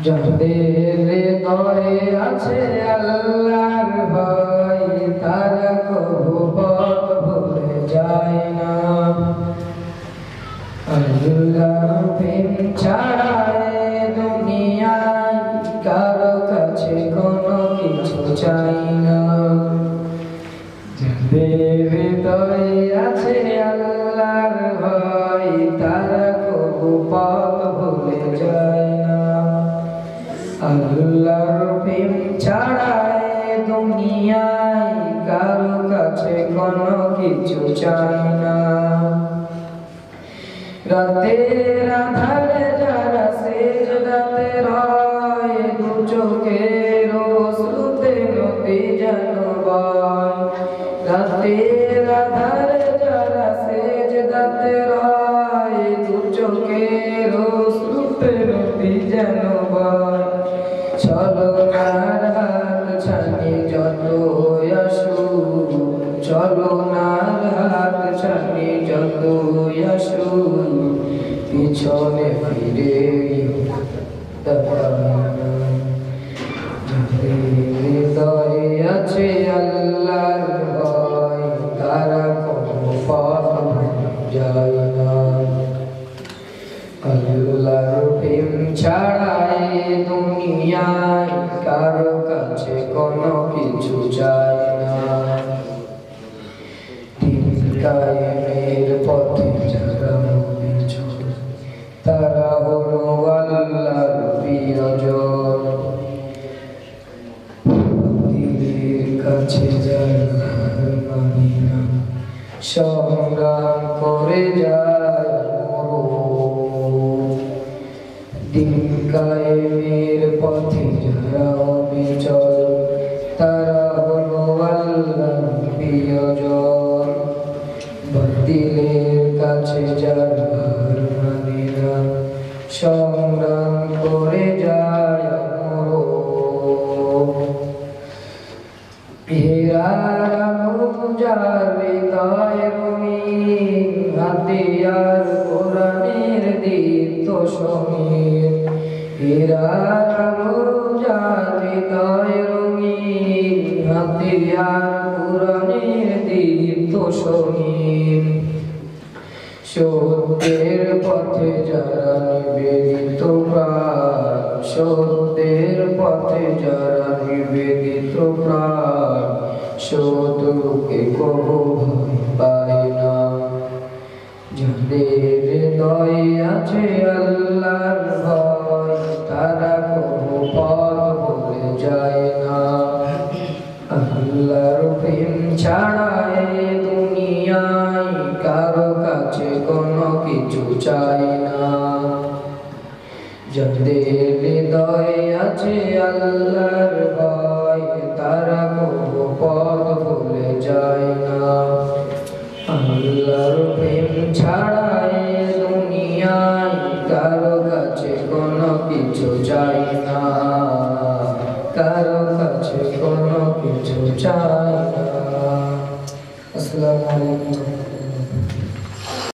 যাদের হৃদয়ে আছে আল্লাহর ভয় তারা কবু পথ ভুলে যায় না। আল্লাহর প্রেম ছাড়া এ দুনিয়ায় কারো কাছে কোনো কিছু চাই না। যাদের হৃদয়ে আছে আল্লাহর ভয় তারা কবু পথ ভুলে যায় না। আল্লাহর প্রেম ছাড়া এ দুনিয়ায় কারো কাছে কোনো কিছু চাই না। রাতের আঁধারে যারা সিজদাতে রয় দু চোখের অশ্রুতে নদী যেন বয়। রাতের আঁধারে যারা সিজদাতে রয় দু চোখের অশ্রুতে নদী যেন বয়। ছলনার হাত ছানি যত আসুক, ছলনার হাত ছানি যত আসুক, পিছনে ফিরে তাকানো। যাদের হৃদয়ে আছে আল্লাহর ভয় তারা কোনো পথ ভুলে যায় না। আল্লাহর প্রেম ছাড়া এ দুনিয়ায় কারো কাছে কোনো কিছু চাই না। দিন কায়েমের পথে যারা অবিচল তারা হলো আল্লাহর প্রিয়জন। দিলের কাছে যারা মানি না সংগ্রাম করে যায় মরণ। দিন কায়েমের পথে যারা অবিচল তারা হলো আল্লাহর প্রিয়জন। বাতিলের কাছে যারা মানে না সংগ্রাম করে যায় মরণ। হীরার আলো যার হৃদয়ে রঙিন, হাতিয়ার কোরআনের দীপ্ত সমীর। হীরার আলো যার হৃদয়ে রঙিন, হাতিয়ার কোরআনের দীপ্ত সমীর। সত্যের পথে যারা নিবেদিত প্রাণ, সত্যের পথে যারা নিবেদিত প্রাণ, শত্রুকে কবু ভয় পায় না। যাদের হৃদয়ে আছে আল্লাহর ভয় তারা কবু পথ ভুলে যায় না। আল্লাহর প্রেম ছাড়া এ দুনিয়ায় কারো কাছে কোনো কিছু চাই না। যাদের হৃদয়ে আছে আল্লাহর ভয়